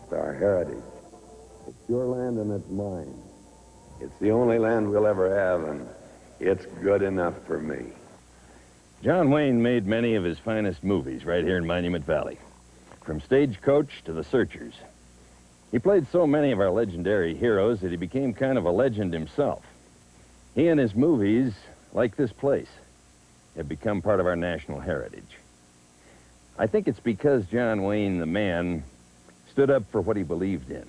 It's our heritage. It's your land and it's mine. It's the only land we'll ever have, and it's good enough for me. John Wayne made many of his finest movies right here in Monument Valley, from Stagecoach to The Searchers. He played so many of our legendary heroes that he became kind of a legend himself. He and his movies, like this place, have become part of our national heritage. I think it's because John Wayne, the man, stood up for what he believed in.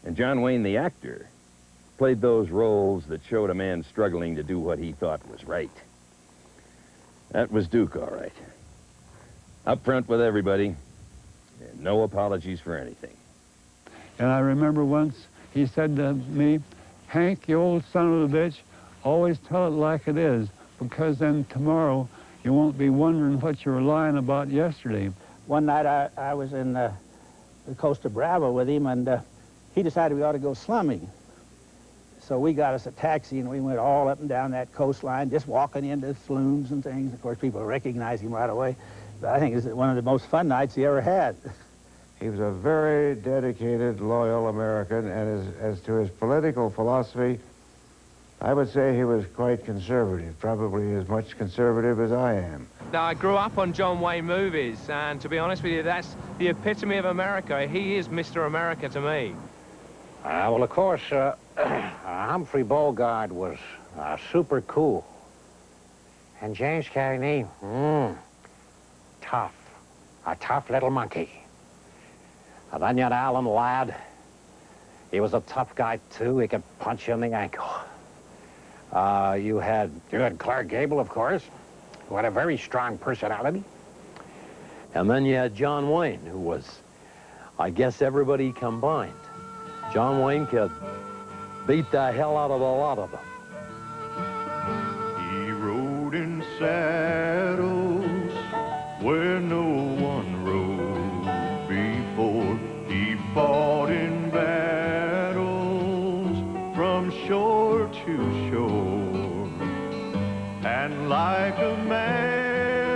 And John Wayne, the actor, played those roles that showed a man struggling to do what he thought was right. That was Duke, all right. Up front with everybody, and no apologies for anything. And I remember once he said to me, "Hank, you old son of a bitch, always tell it like it is, because then tomorrow you won't be wondering what you were lying about yesterday." One night I was in the Costa Brava with him, and he decided we ought to go slumming. So we got us a taxi, and we went all up and down that coastline, just walking into saloons and things. Of course, people recognized him right away. But I think it was one of the most fun nights he ever had. He was a very dedicated, loyal American, and as to his political philosophy, I would say he was quite conservative, probably as much conservative as I am. Now, I grew up on John Wayne movies, and to be honest with you, that's the epitome of America. He is Mr. America to me. Well, of course, Humphrey Bogart was super cool. And James Cagney, tough. A tough little monkey. And then you had Alan Ladd. He was a tough guy, too. He could punch you in the ankle. You had Clark Gable, of course, who had a very strong personality. And then you had John Wayne, who was, I guess, everybody combined. John Wayne could beat the hell out of a lot of them. He rode in saddles where no one rode before. He fought in battles from shore to shore. And like a man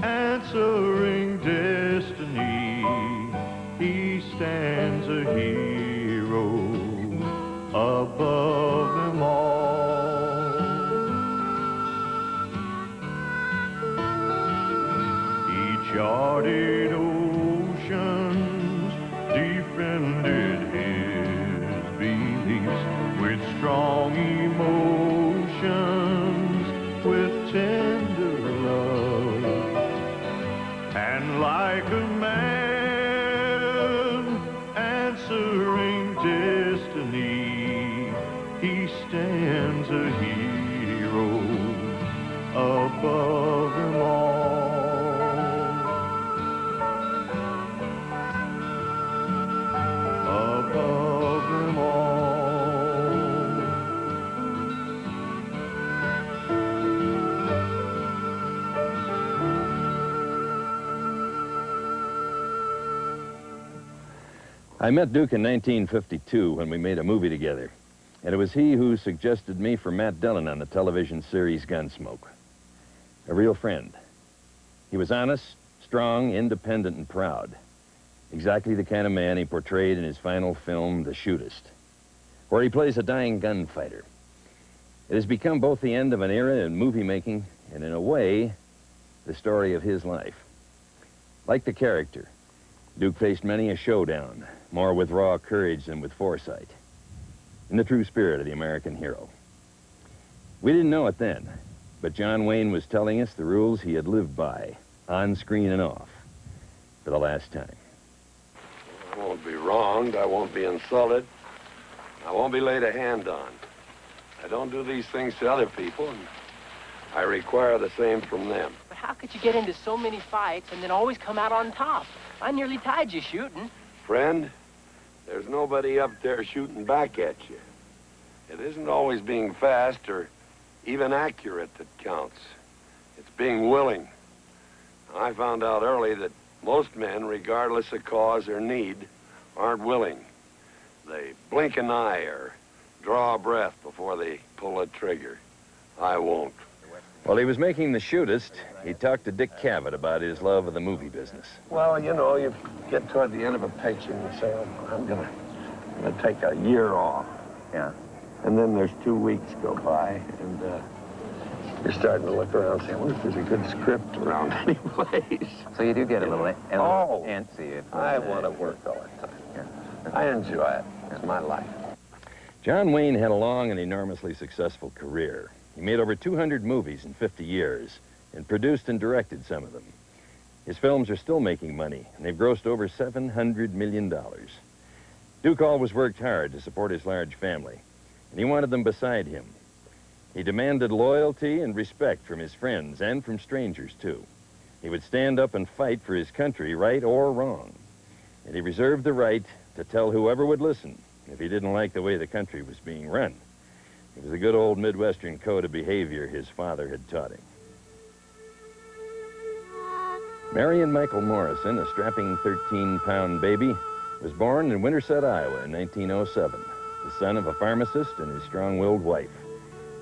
answering destiny, he stands a hero above them all. He charted oceans, defended his beliefs with strong emotions, with tender love. And like a man answering destiny, he stands a hero above them all. Above them all. I met Duke in 1952 when we made a movie together. And it was he who suggested me for Matt Dillon on the television series Gunsmoke. A real friend. He was honest, strong, independent, and proud. Exactly the kind of man he portrayed in his final film, The Shootist, where he plays a dying gunfighter. It has become both the end of an era in movie making and, in a way, the story of his life. Like the character, Duke faced many a showdown, more with raw courage than with foresight, in the true spirit of the American hero. We didn't know it then, but John Wayne was telling us the rules he had lived by, on screen and off, for the last time. I won't be wronged, I won't be insulted, I won't be laid a hand on. I don't do these things to other people, and I require the same from them. But how could you get into so many fights and then always come out on top? I nearly tied you shooting. Friend, there's nobody up there shooting back at you. It isn't always being fast or even accurate that counts. It's being willing. I found out early that most men, regardless of cause or need, aren't willing. They blink an eye or draw a breath before they pull a trigger. I won't. While he was making The Shootist, he talked to Dick Cavett about his love of the movie business. Well, you know, you get toward the end of a picture and you say, oh, I'm gonna take a year off. Yeah. And then there's 2 weeks go by, and you're starting to look around and say, I wonder if there's a good script around any place. So you do get a little antsy. I want to work all the time. Yeah. I enjoy it. It's my life. John Wayne had a long and enormously successful career. He made over 200 movies in 50 years and produced and directed some of them. His films are still making money, and they've grossed over $700 million. Duke always worked hard to support his large family, and he wanted them beside him. He demanded loyalty and respect from his friends and from strangers, too. He would stand up and fight for his country, right or wrong. And he reserved the right to tell whoever would listen if he didn't like the way the country was being run. It was a good old Midwestern code of behavior his father had taught him. Marion Michael Morrison, a strapping 13-pound baby, was born in Winterset, Iowa in 1907, the son of a pharmacist and his strong-willed wife.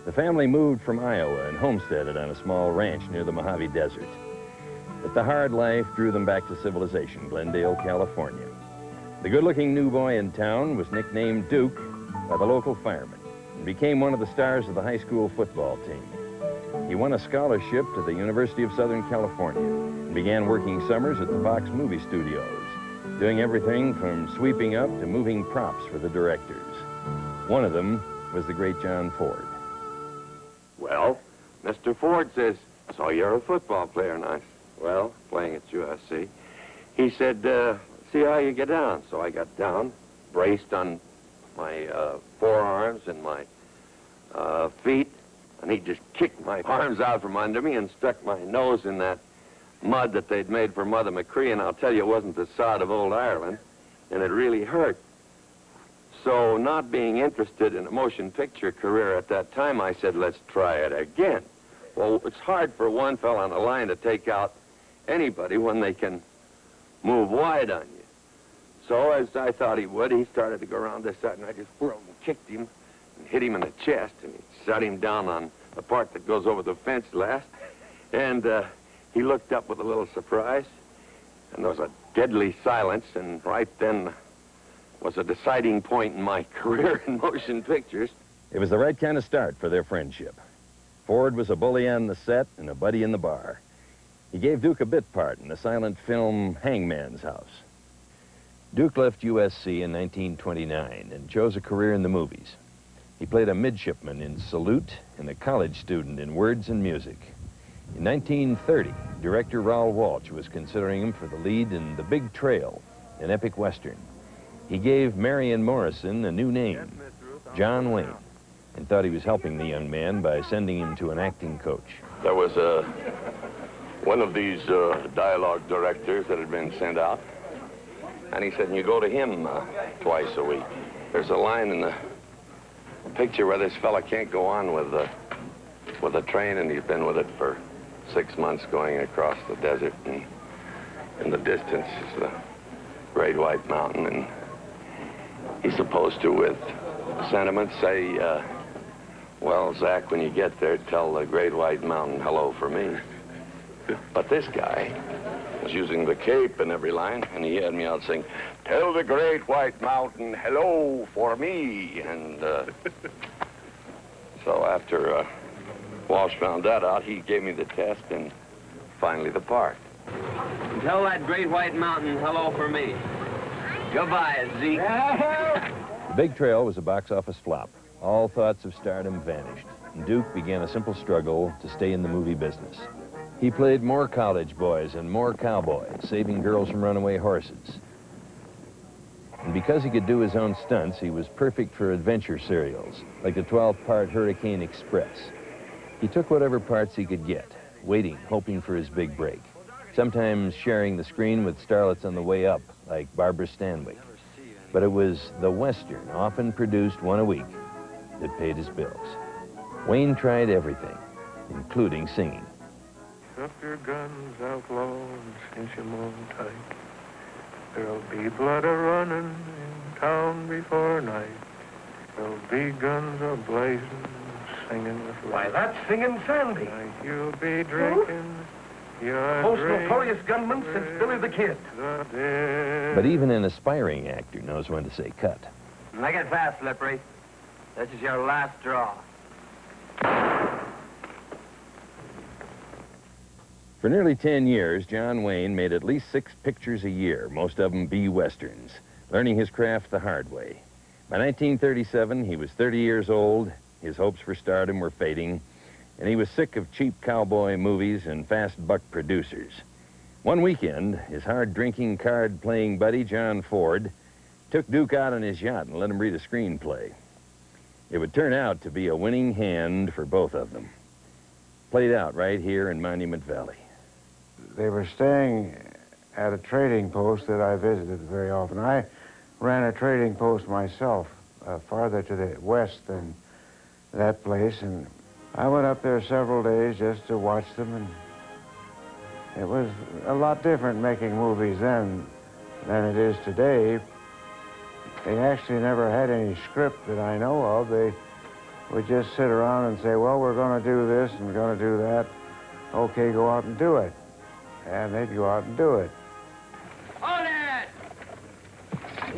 The family moved from Iowa and homesteaded on a small ranch near the Mojave Desert. But the hard life drew them back to civilization, Glendale, California. The good-looking new boy in town was nicknamed Duke by the local firemen and became one of the stars of the high school football team. He won a scholarship to the University of Southern California and began working summers at the Fox movie studios, doing everything from sweeping up to moving props for the directors. One of them was the great John Ford. Well, Mr. Ford says, so you're a football player, and I said, well, playing at USC. He said, see how you get down. So I got down, braced on my forearms and my feet, and he just kicked my arms out from under me and stuck my nose in that mud that they'd made for Mother McCree, and I'll tell you, it wasn't the sod of old Ireland, and it really hurt. So not being interested in a motion picture career at that time, I said, let's try it again. Well, it's hard for one fella on the line to take out anybody when they can move wide on you. So as I thought he would, he started to go around this side, and I just whirled and kicked him and hit him in the chest, and he shot him down on the part that goes over the fence last. And he looked up with a little surprise, and there was a deadly silence, and right then was a deciding point in my career in motion pictures. It was the right kind of start for their friendship. Ford was a bully on the set and a buddy in the bar. He gave Duke a bit part in the silent film Hangman's House. Duke left USC in 1929 and chose a career in the movies. He played a midshipman in Salute and a college student in Words and Music. In 1930, director Raoul Walsh was considering him for the lead in The Big Trail, an epic western. He gave Marion Morrison a new name, John Wayne, and thought he was helping the young man by sending him to an acting coach. There was one of these dialogue directors that had been sent out, and he said, you go to him twice a week. There's a line in the picture where this fella can't go on with a train, and he's been with it for 6 months going across the desert, and in the distance is the Great White Mountain, and he's supposed to, with sentiment, say, well, Zach, when you get there, tell the Great White Mountain hello for me. But this guy was using the cape in every line, and he had me out saying, tell the Great White Mountain hello for me. And so after Walsh found that out, he gave me the test and finally the part. Tell that Great White Mountain hello for me. Goodbye, Zeke. The Big Trail was a box office flop. All thoughts of stardom vanished, and Duke began a simple struggle to stay in the movie business. He played more college boys and more cowboys, saving girls from runaway horses. And because he could do his own stunts, he was perfect for adventure serials, like the 12-part Hurricane Express. He took whatever parts he could get, waiting, hoping for his big break, sometimes sharing the screen with starlets on the way up, like Barbara Stanwyck. But it was the Western, often produced one a week, that paid his bills. Wayne tried everything, including singing. Up your guns, outlaw, and cinch 'em on tight. There'll be blood a-running in town before night. There'll be guns a-blazing, singing with Why, that's Singing Sandy. Tonight you'll be drinking your Most drink notorious gunman since Billy the Kid. the dead. But even an aspiring actor knows when to say cut. Make it fast, Slippery. This is your last draw. For nearly 10 years, John Wayne made at least 6 pictures a year, most of them B-westerns, learning his craft the hard way. By 1937, he was 30 years old, his hopes for stardom were fading, and he was sick of cheap cowboy movies and fast-buck producers. One weekend, his hard-drinking, card-playing buddy, John Ford, took Duke out on his yacht and let him read a screenplay. It would turn out to be a winning hand for both of them. Played out right here in Monument Valley. They were staying at a trading post that I visited very often. I ran a trading post myself, farther to the west than that place, and I went up there several days just to watch them, and it was a lot different making movies then than it is today. They actually never had any script that I know of. They would just sit around and say, well, we're going to do this and we're going to do that. Okay, go out and do it. And they'd go out and do it. Hold it!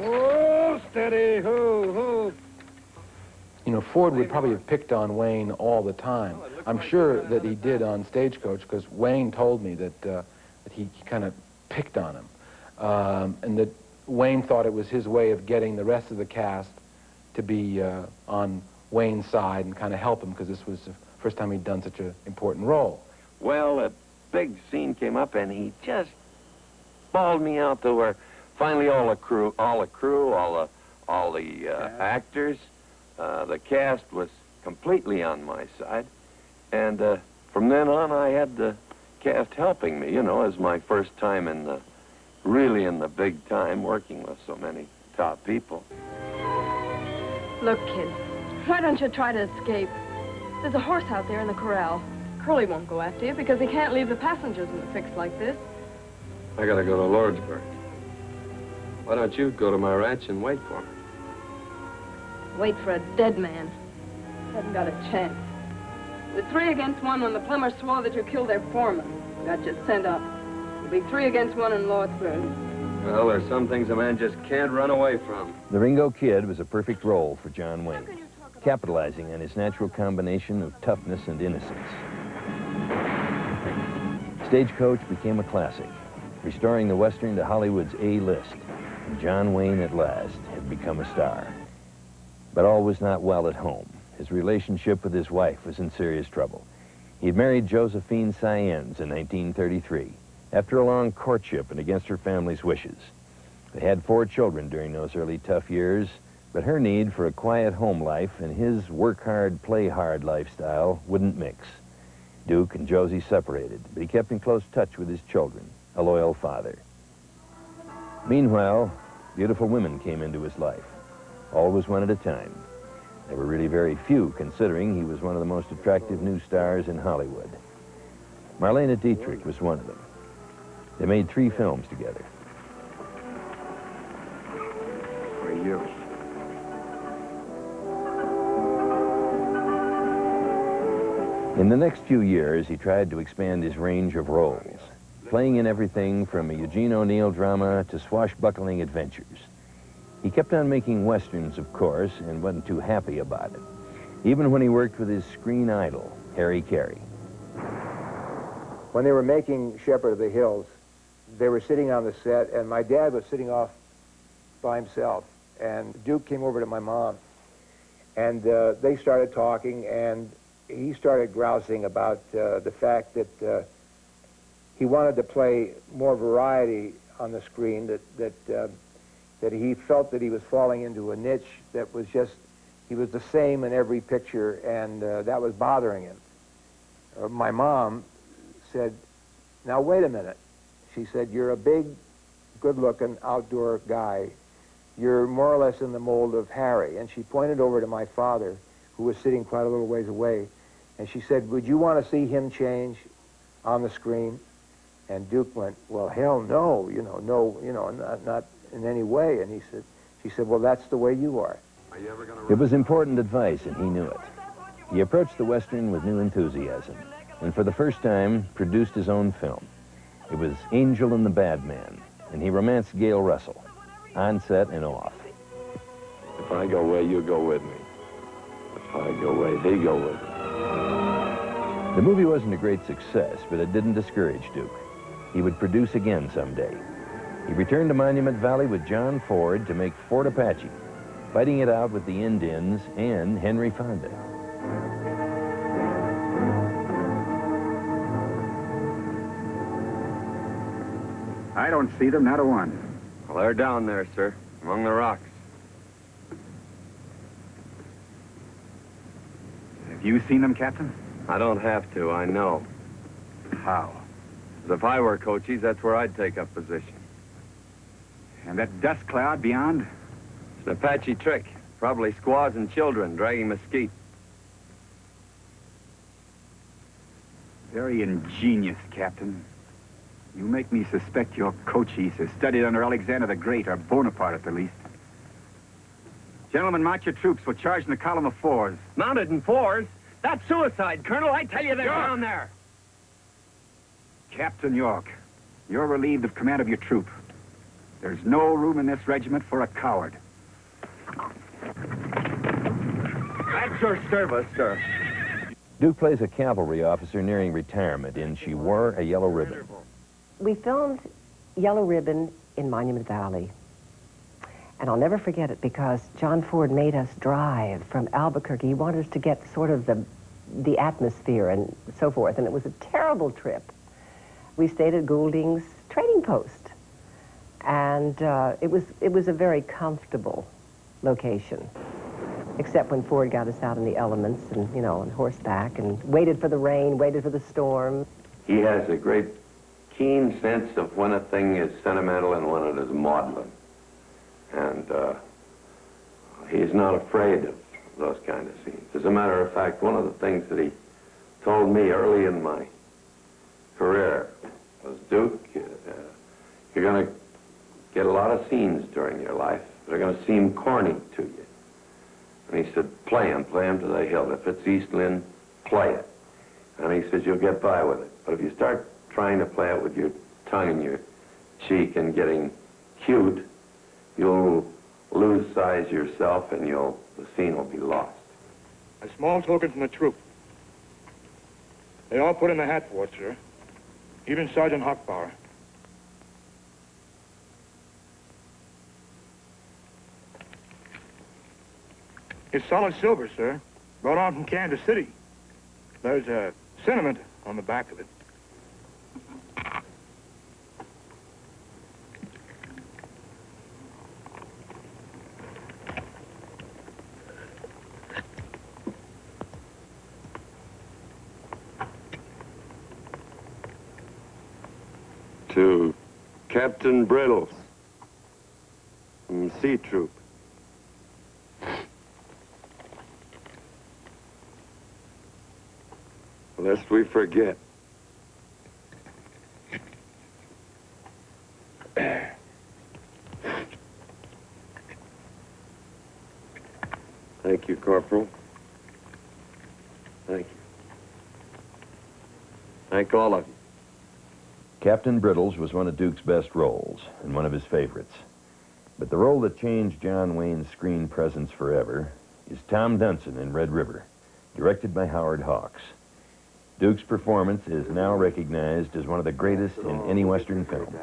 Oh, steady, ho. You know, Ford would probably have picked on Wayne all the time. I'm sure that he did on Stagecoach, because Wayne told me that he kind of picked on him. And that Wayne thought it was his way of getting the rest of the cast to be on Wayne's side and kind of help him, because this was the first time he'd done such an important role. Well, a big scene came up, and he just bawled me out to where finally all the actors, the cast was completely on my side. And from then on, I had the cast helping me, you know, as my first time really in the big time, working with so many top people. Look, kid, why don't you try to escape? There's a horse out there in the corral. Curly won't go after you because he can't leave the passengers in a fix like this. I gotta go to Lordsburg. Why don't you go to my ranch and wait for me? Wait for a dead man. Hasn't got a chance. It was 3 against 1 when the Plummer swore that you killed their foreman. Got you sent up. It'll be 3 against 1 in Lordsburg. Well, there's some things a man just can't run away from. The Ringo Kid was a perfect role for John Wayne, capitalizing on his natural combination of toughness and innocence. Stagecoach became a classic, restoring the Western to Hollywood's A-list, and John Wayne at last had become a star. But all was not well at home. His relationship with his wife was in serious trouble. He'd married Josephine Saenz in 1933, after a long courtship and against her family's wishes. They had 4 children during those early tough years, but her need for a quiet home life and his work hard, play hard lifestyle wouldn't mix. Duke and Josie separated, but he kept in close touch with his children, a loyal father. Meanwhile, beautiful women came into his life, always one at a time. There were really very few, considering he was one of the most attractive new stars in Hollywood. Marlene Dietrich was one of them. They made 3 films together. For you. In the next few years, he tried to expand his range of roles, playing in everything from a Eugene O'Neill drama to swashbuckling adventures. He kept on making westerns, of course, and wasn't too happy about it, even when he worked with his screen idol, Harry Carey. When they were making Shepherd of the Hills, they were sitting on the set, and my dad was sitting off by himself, and Duke came over to my mom, and they started talking, and he started grousing about the fact that he wanted to play more variety on the screen, that he felt that he was falling into a niche that was just, he was the same in every picture, and that was bothering him. My mom said, now wait a minute. She said, you're a big, good-looking outdoor guy. You're more or less in the mold of Harry. And she pointed over to my father, who was sitting quite a little ways away, and she said, would you want to see him change on the screen? And Duke went, well, hell no, not in any way. And she said, well, that's the way you are. It was important advice, and he knew it. He approached the Western with new enthusiasm, and for the first time, produced his own film. It was Angel and the Bad Man, and he romanced Gail Russell, on set and off. If I go away, you go with me. If I go away, they go with me. The movie wasn't a great success, but it didn't discourage Duke. He would produce again someday. He returned to Monument Valley with John Ford to make Fort Apache, fighting it out with the Indians and Henry Fonda. I don't see them, not a one. Well, they're down there, sir, among the rocks. Have you seen them, Captain? I don't have to, I know. How? If I were Cochise, that's where I'd take up position. And that dust cloud beyond? It's an Apache trick. Probably squaws and children dragging mesquite. Very ingenious, Captain. You make me suspect your Cochise has studied under Alexander the Great, or Bonaparte at the least. Gentlemen, march your troops. We're charging the column of fours. Mounted in fours? That's suicide, Colonel. I tell you, they're down there. Captain York, you're relieved of command of your troop. There's no room in this regiment for a coward. At your service, sir. Duke plays a cavalry officer nearing retirement in She Wore a Yellow Ribbon. We filmed Yellow Ribbon in Monument Valley. And I'll never forget it because John Ford made us drive from Albuquerque. He wanted us to get sort of the atmosphere and so forth. And it was a terrible trip. We stayed at Goulding's trading post. And it was a very comfortable location. Except when Ford got us out in the elements and, you know, on horseback and waited for the rain, waited for the storm. He has a great keen sense of when a thing is sentimental and when it is maudlin. And he's not afraid of those kind of scenes. As a matter of fact, one of the things that he told me early in my career was, Duke, you're going to get a lot of scenes during your life that are going to seem corny to you. And he said, play them to the hilt. If it's East Lynne, play it. And he says, you'll get by with it. But if you start trying to play it with your tongue in your cheek and getting cute, you'll lose size yourself and the scene will be lost. A small token from the troop. They all put in the hat for it, sir. Even Sergeant Hochbauer. It's solid silver, sir. Brought on from Kansas City. There's a sentiment on the back of it. To Captain Brittles from C Troop. Lest we forget. Thank you, Corporal. Thank you. Thank all of you. Captain Brittles was one of Duke's best roles and one of his favorites. But the role that changed John Wayne's screen presence forever is Tom Dunson in Red River, directed by Howard Hawks. Duke's performance is now recognized as one of the greatest in any Western film.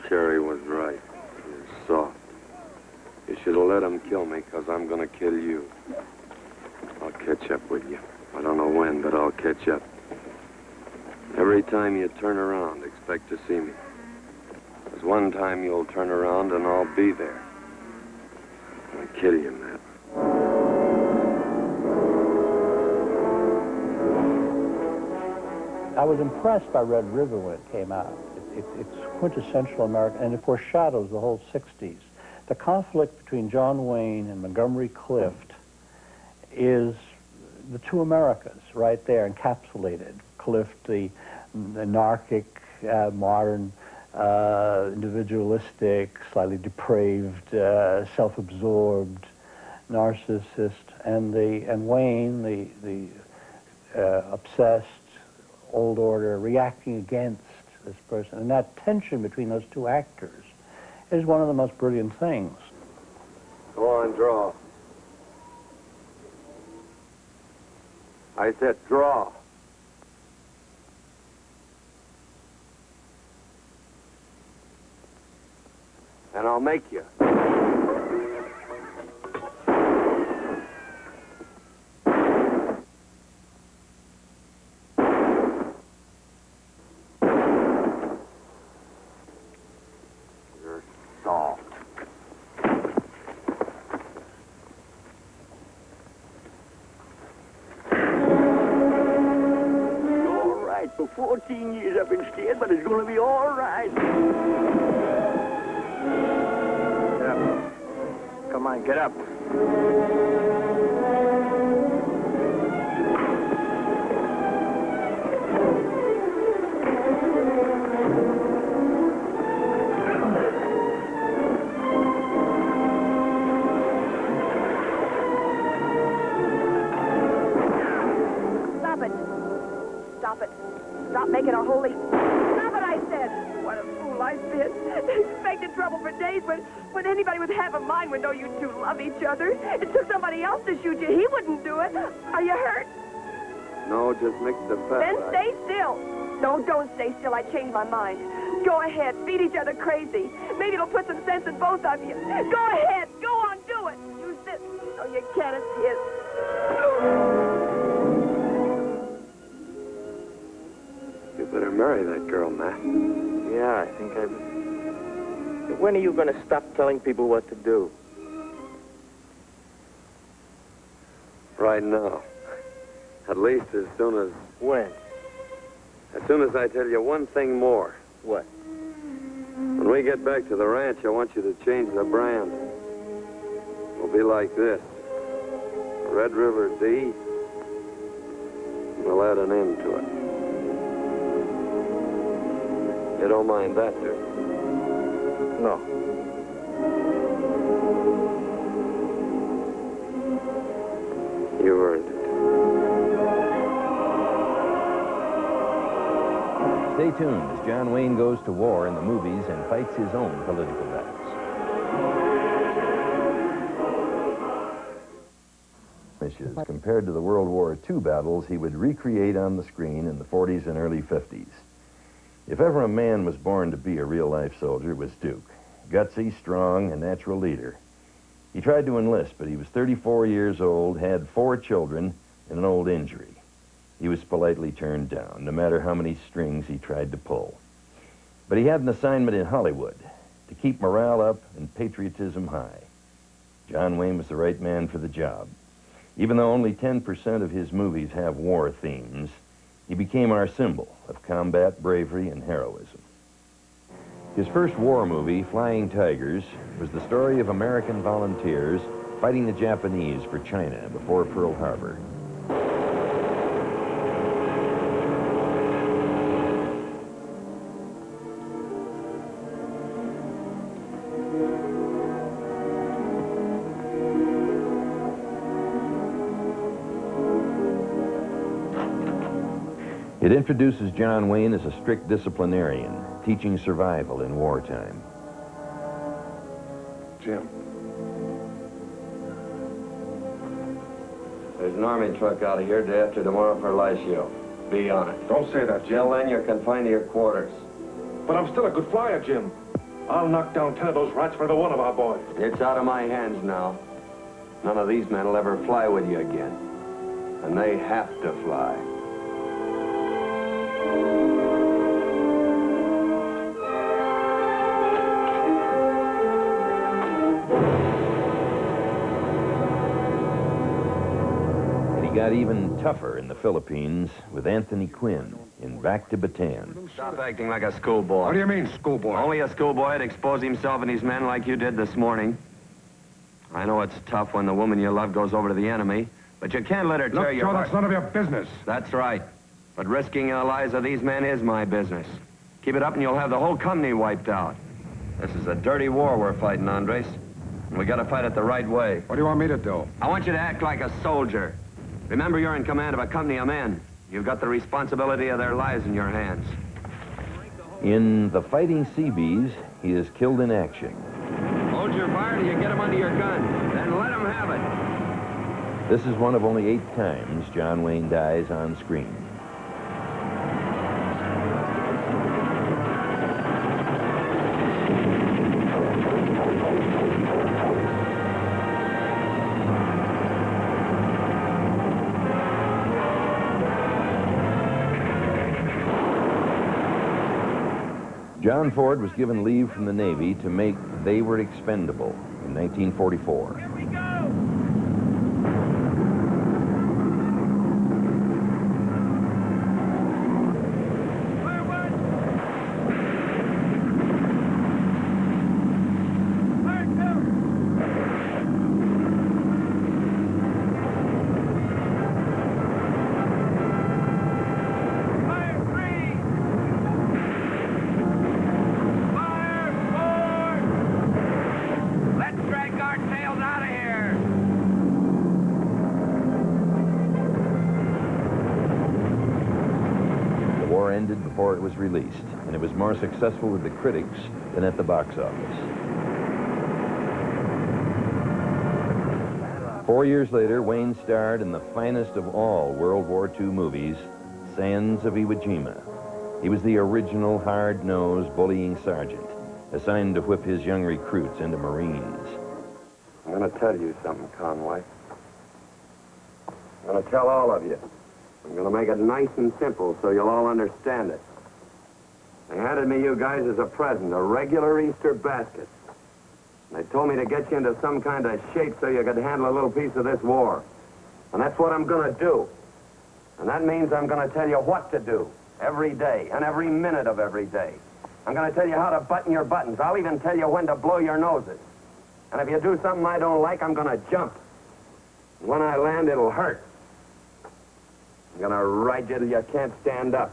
Cherry was right. You're soft. You should have let him kill me, because I'm going to kill you. I'll catch up with you. I don't know when, but I'll catch up. Every time you turn around, expect to see me. There's one time you'll turn around and I'll be there. I kid you, Matt. I was impressed by Red River when it came out. It's quintessential American, and it foreshadows the whole 60s. The conflict between John Wayne and Montgomery Clift is the two Americas right there, encapsulated. Clift, the anarchic, modern, individualistic, slightly depraved, self-absorbed, narcissist, and Wayne, the obsessed old order, reacting against this person. And that tension between those two actors is one of the most brilliant things. Go on, draw. I said draw. And I'll make you. You're soft. All right, for 14 years I've been scared, but it's gonna be all right. Get up. Come on, get up. Stop it. Stop it. Stop making a holy... Stop it, I said. What a fool I've been. Expected trouble for days when anybody with half a mind would know you two love each other. It took somebody else to shoot you. He wouldn't do it. Are you hurt? No, just mix the fat. Then stay still. No, don't stay still. I changed my mind. Go ahead. Beat each other crazy. Maybe it'll put some sense in both of you. Go ahead. Go on. Do it. Use this. No, you can't. It's his. You better marry that girl, Matt. Yeah, I think I... When are you going to stop telling people what to do? Right now. At least as soon as... When? As soon as I tell you one thing more. What? When we get back to the ranch, I want you to change the brand. It'll be like this. Red River D. We'll add an N to it. You don't mind that, do you? No. You earned it. Stay tuned as John Wayne goes to war in the movies and fights his own political battles. Compared to the World War II battles he would recreate on the screen in the 40s and early 50s. If ever a man was born to be a real-life soldier, it was Duke. Gutsy, strong, a natural leader. He tried to enlist, but he was 34 years old, had 4 children, and an old injury. He was politely turned down, no matter how many strings he tried to pull. But he had an assignment in Hollywood to keep morale up and patriotism high. John Wayne was the right man for the job. Even though only 10% of his movies have war themes, he became our symbol of combat, bravery, and heroism. His first war movie, Flying Tigers, was the story of American volunteers fighting the Japanese for China before Pearl Harbor. It introduces John Wayne as a strict disciplinarian, teaching survival in wartime. Jim. There's an army truck out of here day after tomorrow for Lashio. Be on it. Don't say that, Jim. Till then, you're confined to your quarters. But I'm still a good flyer, Jim. I'll knock down 10 of those rats for the one of our boys. It's out of my hands now. None of these men will ever fly with you again. And they have to fly. Got even tougher in the Philippines with Anthony Quinn in Back to Bataan. Stop acting like a schoolboy. What do you mean, schoolboy? Only a schoolboy would expose himself and his men like you did this morning. I know it's tough when the woman you love goes over to the enemy, but you can't let her tear your Joe, heart. that's none of your business. That's right. But risking the lives of these men is my business. Keep it up and you'll have the whole company wiped out. This is a dirty war we're fighting, Andres. We gotta fight it the right way. What do you want me to do? I want you to act like a soldier. Remember, you're in command of a company of men. You've got the responsibility of their lives in your hands. In The Fighting Seabees, he is killed in action. Hold your fire till you get them under your gun. Then let them have it. This is one of only 8 times John Wayne dies on screen. John Ford was given leave from the Navy to make They Were Expendable in 1944. Here we go! Ended before it was released, and it was more successful with the critics than at the box office. 4 years later, Wayne starred in the finest of all World War II movies, Sands of Iwo Jima. He was the original hard-nosed bullying sergeant, assigned to whip his young recruits into Marines. I'm going to tell you something, Conway. I'm going to tell all of you. I'm going to make it nice and simple so you'll all understand it. They handed me you guys as a present, a regular Easter basket. They told me to get you into some kind of shape so you could handle a little piece of this war. And that's what I'm going to do. And that means I'm going to tell you what to do every day and every minute of every day. I'm going to tell you how to button your buttons. I'll even tell you when to blow your noses. And if you do something I don't like, I'm going to jump. And when I land, it'll hurt. I'm going to ride you till you can't stand up.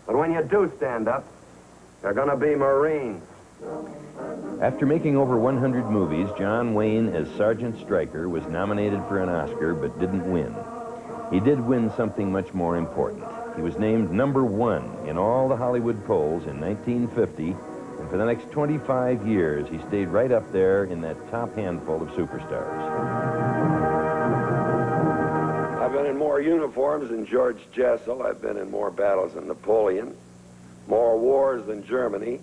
But when you do stand up, you're going to be Marines. After making over 100 movies, John Wayne as Sergeant Stryker was nominated for an Oscar but didn't win. He did win something much more important. He was named #1 in all the Hollywood polls in 1950, and for the next 25 years, he stayed right up there in that top handful of superstars. I've been in more uniforms than George Jessel. I've been in more battles than Napoleon, more wars than Germany.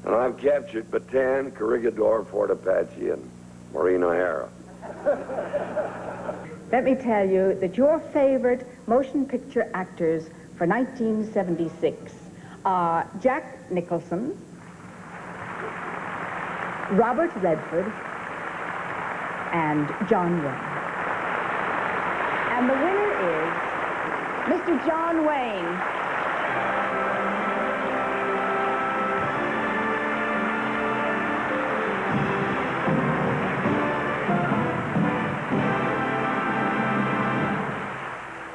And I've captured Bataan, Corregidor, Fort Apache, and Marine O'Hara. Let me tell you that your favorite motion picture actors for 1976 are Jack Nicholson, Robert Redford, and John Wayne. And the winner is Mr. John Wayne.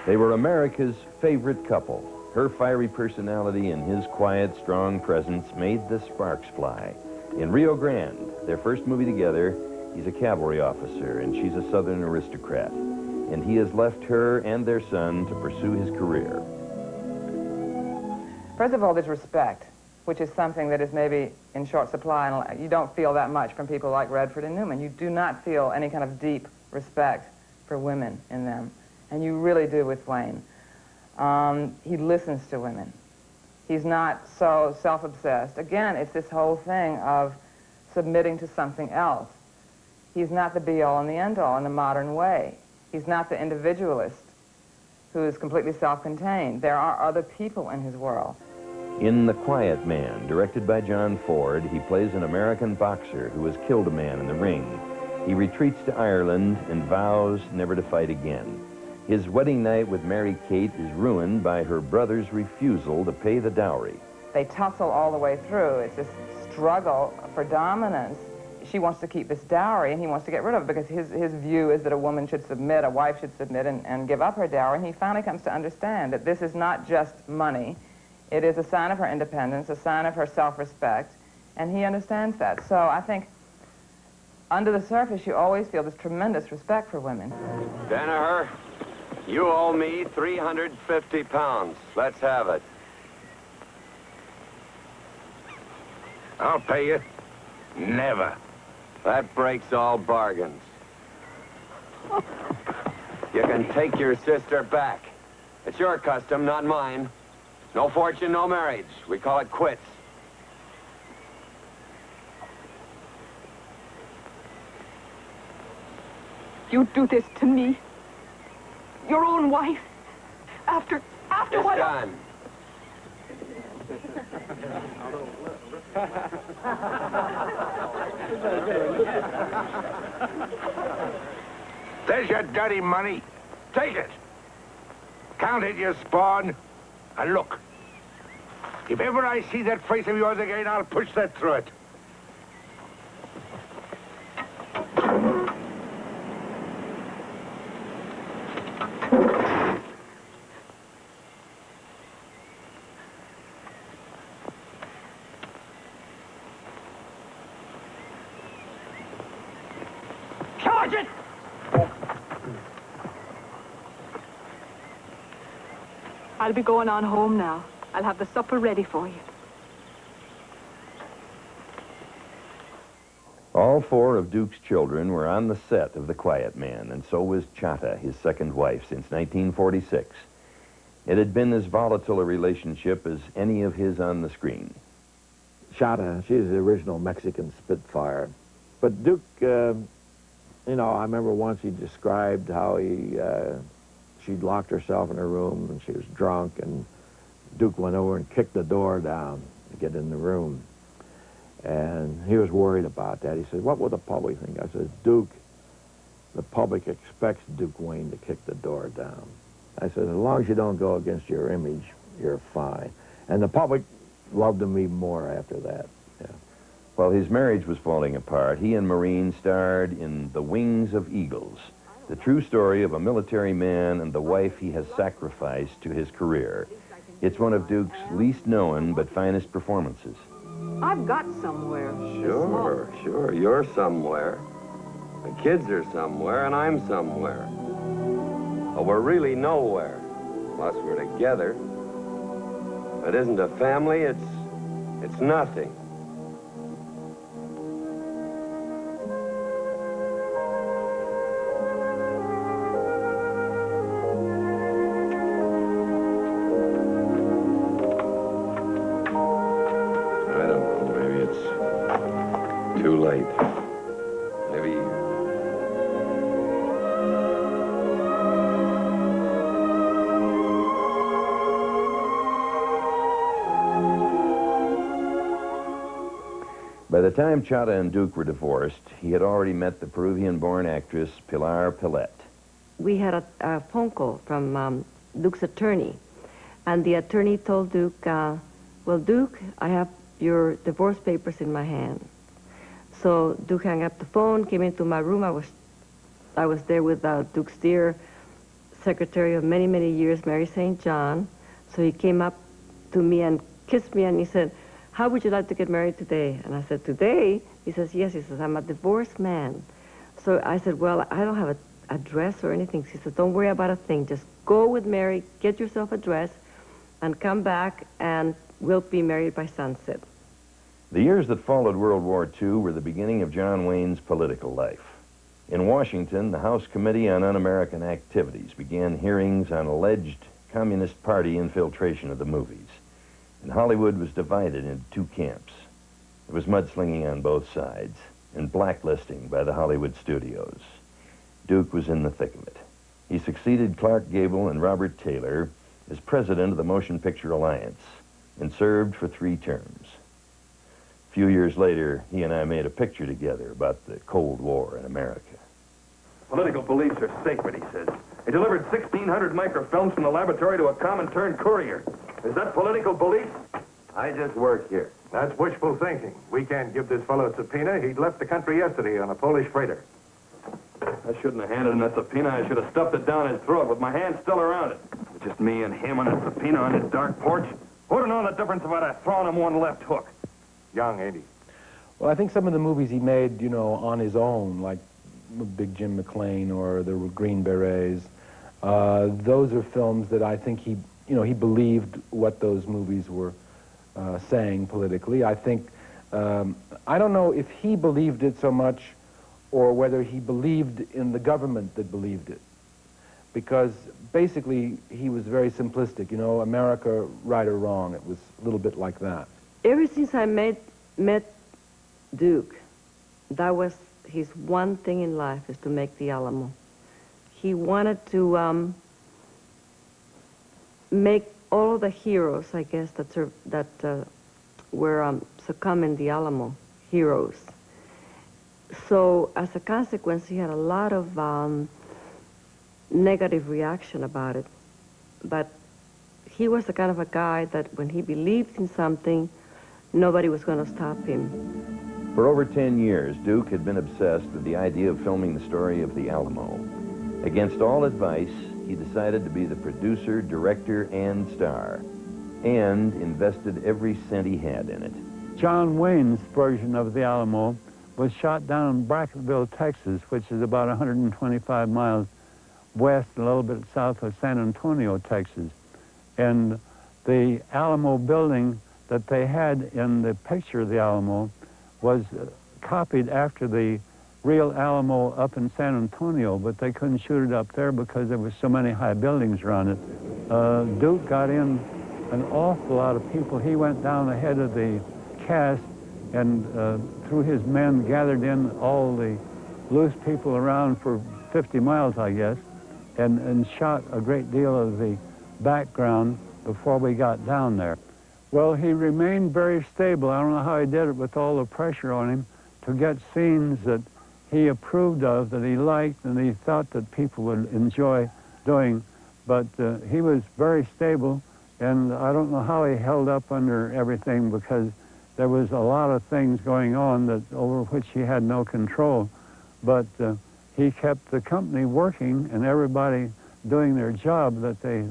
They were America's favorite couple. Her fiery personality and his quiet, strong presence made the sparks fly. In Rio Grande, their first movie together, he's a cavalry officer and she's a Southern aristocrat. And he has left her and their son to pursue his career. First of all, there's respect, which is something that is maybe in short supply, and you don't feel that much from people like Redford and Newman. You do not feel any kind of deep respect for women in them, and you really do with Wayne. He listens to women. He's not so self-obsessed. Again, it's this whole thing of submitting to something else. He's not the be-all and the end-all in the modern way. He's not the individualist who is completely self-contained. There are other people in his world. In The Quiet Man, directed by John Ford, he plays an American boxer who has killed a man in the ring. He retreats to Ireland and vows never to fight again. His wedding night with Mary Kate is ruined by her brother's refusal to pay the dowry. They tussle all the way through. It's this struggle for dominance. She wants to keep this dowry, and he wants to get rid of it because his view is that a woman should submit, a wife should submit and give up her dowry. And he finally comes to understand that this is not just money. It is a sign of her independence, a sign of her self-respect, and he understands that. So I think under the surface, you always feel this tremendous respect for women. Danaher, you owe me 350 pounds. Let's have it. I'll pay you. Never. That breaks all bargains. You can take your sister back. It's your custom, not mine. No fortune, no marriage. We call it quits. You do this to me? Your own wife? After It's what? done. There's your dirty money. Take it. Count it, you spawn. And look, if ever I see that face of yours again, I'll push that through it. Charge it! I'll be going on home now. I'll have the supper ready for you. All four of Duke's children were on the set of The Quiet Man, and so was Chata, his second wife, since 1946. It had been as volatile a relationship as any of his on the screen. Chata, she's the original Mexican Spitfire. But Duke, you know, I remember once he described how she'd locked herself in her room and she was drunk, and Duke went over and kicked the door down to get in the room. And he was worried about that. He said, what will the public think? I said, Duke, the public expects Duke Wayne to kick the door down. I said, as long as you don't go against your image, you're fine. And the public loved him even more after that. Yeah. While his marriage was falling apart, he and Maureen starred in The Wings of Eagles, the true story of a military man and the wife he has sacrificed to his career. It's one of Duke's least known but finest performances. I've got somewhere. Sure. You're somewhere. The kids are somewhere, and I'm somewhere. But we're really nowhere, unless we're together. If it isn't a family, it's nothing. Too late. Maybe... By the time Chata and Duke were divorced, he had already met the Peruvian-born actress Pilar Pillet. We had a phone call from Duke's attorney, and the attorney told Duke, well, Duke, I have your divorce papers in my hand. So Duke hung up the phone, came into my room. I was there with Duke's dear secretary of many, many years, Mary St. John. So he came up to me and kissed me, and he said, how would you like to get married today? And I said, today? He says, yes. He says, I'm a divorced man. So I said, well, I don't have an address or anything. He said, don't worry about a thing. Just go with Mary, get yourself a dress, and come back, and we'll be married by sunset. The years that followed World War II were the beginning of John Wayne's political life. In Washington, the House Committee on Un-American Activities began hearings on alleged Communist Party infiltration of the movies. And Hollywood was divided into two camps. There was mudslinging on both sides and blacklisting by the Hollywood studios. Duke was in the thick of it. He succeeded Clark Gable and Robert Taylor as president of the Motion Picture Alliance and served for 3 terms. A few years later, he and I made a picture together about the Cold War in America. Political beliefs are sacred, he says. He delivered 1,600 microfilms from the laboratory to a Comintern courier. Is that political belief? I just work here. That's wishful thinking. We can't give this fellow a subpoena. He'd left the country yesterday on a Polish freighter. I shouldn't have handed him that subpoena. I should have stuffed it down his throat with my hand still around it. It's just me and him on a subpoena on his dark porch. Who'd have known the difference if I'd have thrown him one left hook? Young, ain't he? Well, I think some of the movies he made, you know, on his own, like Big Jim McLean or the Green Berets, those are films that I think he, you know, he believed what those movies were saying politically. I think, I don't know if he believed it so much or whether he believed in the government that believed it. Because basically he was very simplistic, you know, America, right or wrong. It was a little bit like that. Ever since I met Duke, that was his one thing in life, is to make the Alamo. He wanted to make all of the heroes, I guess, that were succumbing the Alamo, heroes. So as a consequence, he had a lot of negative reaction about it. But he was the kind of a guy that when he believed in something, nobody was going to stop him. For over 10 years, Duke had been obsessed with the idea of filming the story of the Alamo. Against all advice, he decided to be the producer, director, and star, and invested every cent he had in it. John Wayne's version of the Alamo was shot down in Brackettville, Texas, which is about 125 miles west, a little bit south of San Antonio, Texas. And the Alamo building that they had in the picture of the Alamo was copied after the real Alamo up in San Antonio, but they couldn't shoot it up there because there was so many high buildings around it. Duke got in an awful lot of people. He went down ahead of the cast and through his men gathered in all the loose people around for 50 miles, I guess, and shot a great deal of the background before we got down there. Well, he remained very stable. I don't know how he did it with all the pressure on him to get scenes that he approved of, that he liked, and he thought that people would enjoy doing. But he was very stable, and I don't know how he held up under everything, because there was a lot of things going on that over which he had no control. But he kept the company working and everybody doing their job that they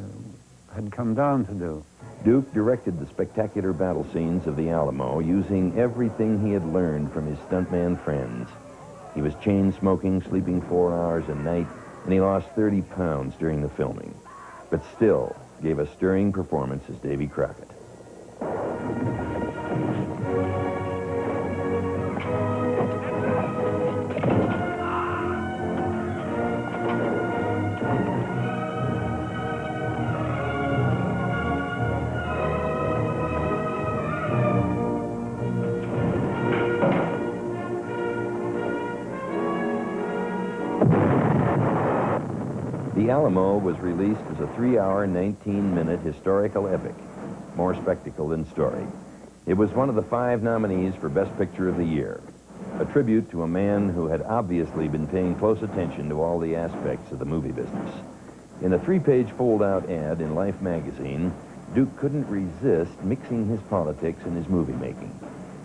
had come down to do. Duke directed the spectacular battle scenes of the Alamo using everything he had learned from his stuntman friends. He was chain-smoking, sleeping 4 hours a night, and he lost 30 pounds during the filming, but still gave a stirring performance as Davy Crockett. The Alamo was released as a 3-hour, 19-minute historical epic, more spectacle than story. It was one of the 5 nominees for Best Picture of the Year, a tribute to a man who had obviously been paying close attention to all the aspects of the movie business. In a 3-page fold-out ad in Life magazine, Duke couldn't resist mixing his politics and his movie-making.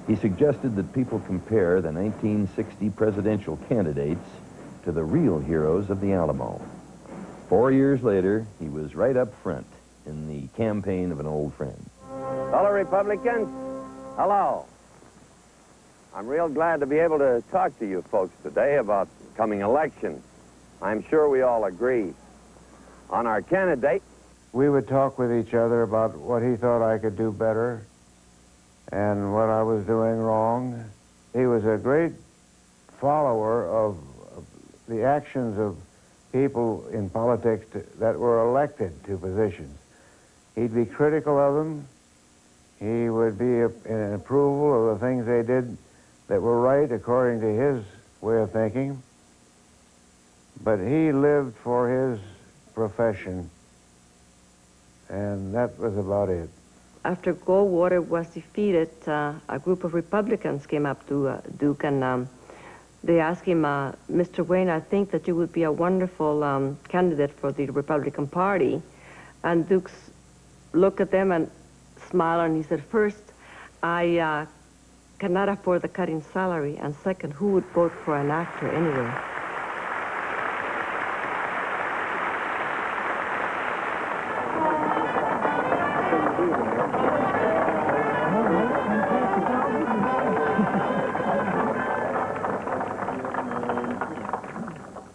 He suggested that people compare the 1960 presidential candidates to the real heroes of the Alamo. 4 years later, he was right up front in the campaign of an old friend. Fellow Republicans, hello. I'm real glad to be able to talk to you folks today about the coming election. I'm sure we all agree on our candidate. We would talk with each other about what he thought I could do better and what I was doing wrong. He was a great follower of the actions of people in politics that were elected to positions. He'd be critical of them. He would be in approval of the things they did that were right according to his way of thinking. But he lived for his profession, and that was about it. After Goldwater was defeated, a group of Republicans came up to Duke and they asked him, Mr. Wayne, I think that you would be a wonderful candidate for the Republican Party. And Duke looked at them and smiled, and he said, first, I cannot afford the cut in salary, and second, who would vote for an actor anyway?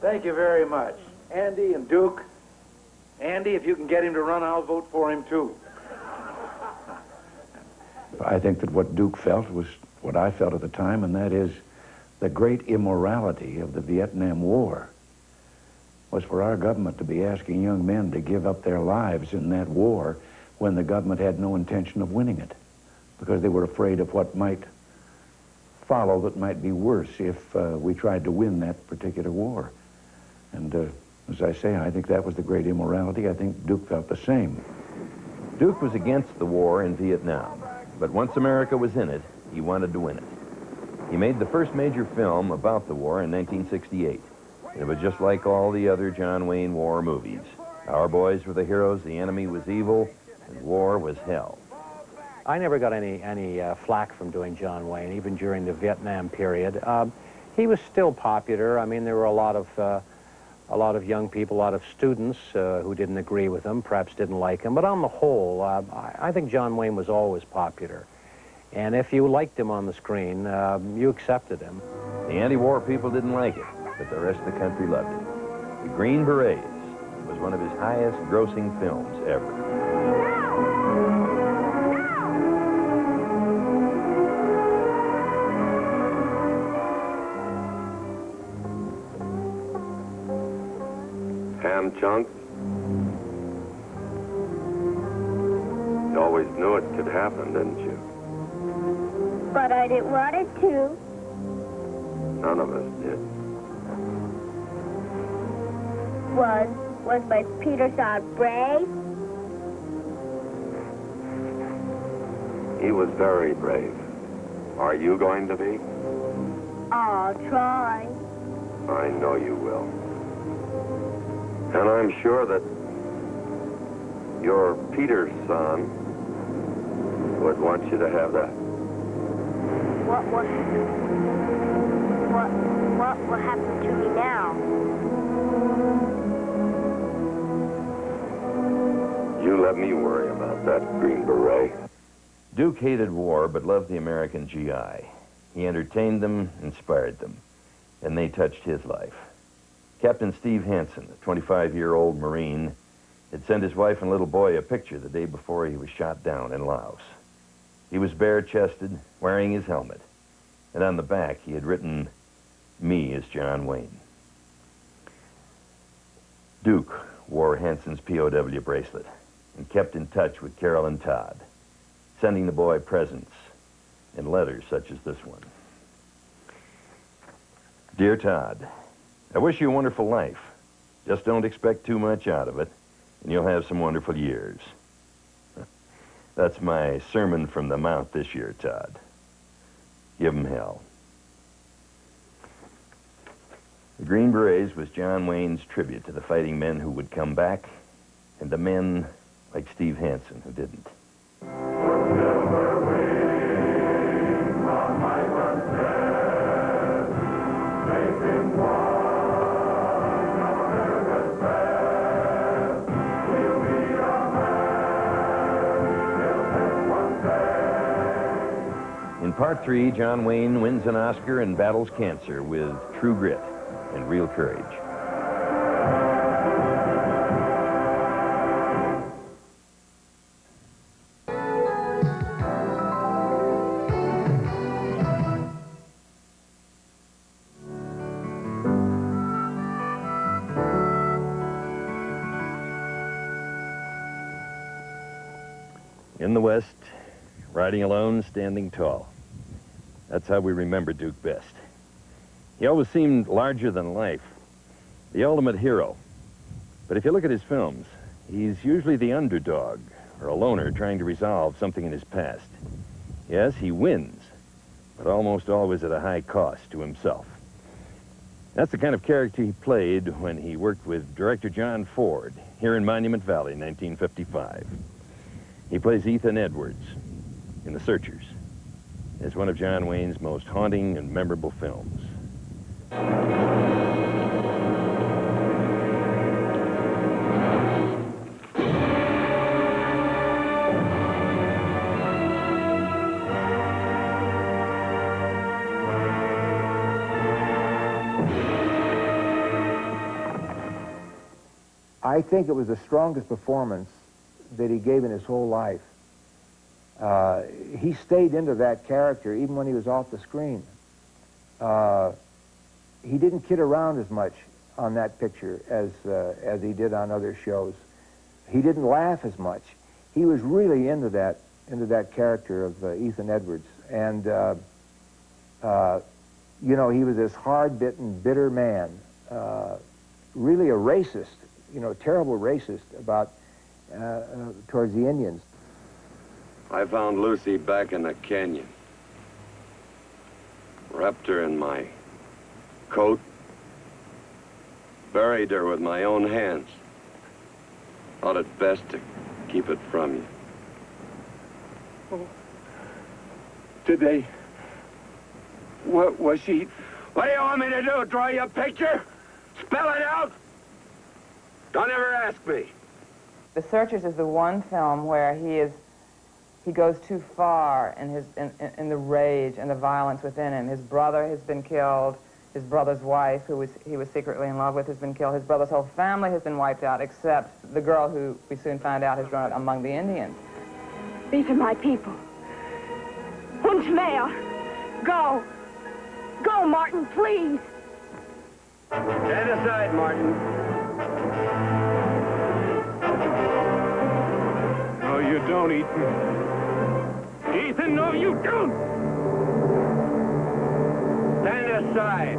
Thank you very much. Andy and Duke. Andy, if you can get him to run, I'll vote for him, too. I think that what Duke felt was what I felt at the time, and that is the great immorality of the Vietnam War was for our government to be asking young men to give up their lives in that war when the government had no intention of winning it, because they were afraid of what might follow that might be worse if we tried to win that particular war. And as I say, I think that was the great immorality. I think Duke felt the same. Duke was against the war in Vietnam, but once America was in it, he wanted to win it. He made the first major film about the war in 1968. It was just like all the other John Wayne war movies. Our boys were the heroes, the enemy was evil, and war was hell. I never got any flack from doing John Wayne, even during the Vietnam period. He was still popular. I mean, there were a lot of young people, a lot of students who didn't agree with him, perhaps didn't like him. But on the whole, I think John Wayne was always popular. And if you liked him on the screen, you accepted him. The anti-war people didn't like it, but the rest of the country loved it. The Green Berets was one of his highest grossing films ever. Ham chunks? You always knew it could happen, didn't you? But I didn't want it to. None of us did. Was my Peter Saad brave? He was very brave. Are you going to be? I'll try. I know you will. And I'm sure that your Peter's son would want you to have that. What will happen to me now? You let me worry about that Green Beret. Duke hated war, but loved the American GI. He entertained them, inspired them, and they touched his life. Captain Steve Hansen, a 25-year-old Marine, had sent his wife and little boy a picture the day before he was shot down in Laos. He was bare-chested, wearing his helmet, and on the back he had written, "Me is John Wayne." Duke wore Hansen's POW bracelet and kept in touch with Carol and Todd, sending the boy presents and letters such as this one. Dear Todd, I wish you a wonderful life. Just don't expect too much out of it, and you'll have some wonderful years. That's my sermon from the Mount this year, Todd. Give 'em hell. The Green Berets was John Wayne's tribute to the fighting men who would come back and the men like Steve Hansen who didn't. In Part 3, John Wayne wins an Oscar and battles cancer with true grit and real courage. In the West, riding alone, standing tall. That's how we remember Duke best. He always seemed larger than life, the ultimate hero. But if you look at his films, he's usually the underdog or a loner trying to resolve something in his past. Yes, he wins, but almost always at a high cost to himself. That's the kind of character he played when he worked with director John Ford here in Monument Valley in 1955. He plays Ethan Edwards in The Searchers. It's one of John Wayne's most haunting and memorable films. I think it was the strongest performance that he gave in his whole life. He stayed into that character even when he was off the screen. He didn't kid around as much on that picture as he did on other shows. He didn't laugh as much. He was really into that character of Ethan Edwards. And, you know, he was this hard-bitten, bitter man, really a racist, you know, terrible racist about towards the Indians. I found Lucy back in the canyon. Wrapped her in my coat, buried her with my own hands. Thought it best to keep it from you. Oh. Did they? What was she? What do you want me to do? Draw you a picture? Spell it out? Don't ever ask me. The Searchers is the one film where he goes too far in the rage and the violence within him. His brother has been killed. His brother's wife, who he was secretly in love with, has been killed. His brother's whole family has been wiped out, except the girl who we soon find out has grown up among the Indians. These are my people. Und mehr. Go. Go, Martin, please. Stand aside, Martin. No, you don't, Ethan. Ethan, no, you don't. Stand aside.